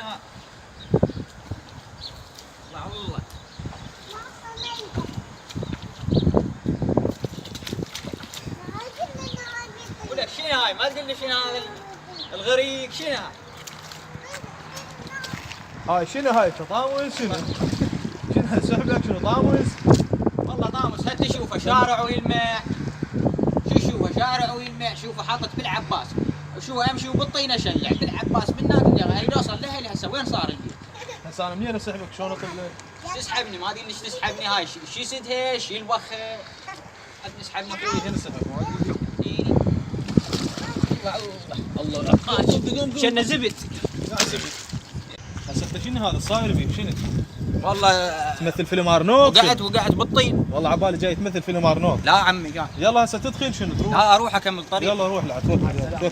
هذا؟ والله ولك شنو هاي؟ ما تقول لي شنو هذا الغريق؟ شنو هاي؟ هاي شنو هاي؟ طاموس شنو؟ شنو سحبك شنو طاموس؟ والله طامس هات تشوفه شارع ويلمع. شو شوفه شارع ويلمع. شوفه حاطط بالعباس. وشوفه امشي وبالطينه شلع بالعباس من هناك اللي يوصل لها هسه وين صار البيت؟ هسه انا منين اسحبك شلون اطلع؟ تسحبني ما ادري ليش تسحبني. هاي شي سدها شي الوخه. حد نسحبني اخوي هنا سحب ما ادري. الله الله شنو زبد. لا زبد. هسه انت شنو هذا صاير بيك شنو؟ والله تمثل فيلم ارنولد؟ وقعت بالطين. والله عبالي جاي تمثل فيلم ارنولد. لا عمي كان. يلا هسه تدخل شنو تروح؟ لا اروح اكمل طريق. يلا روح لا توكل.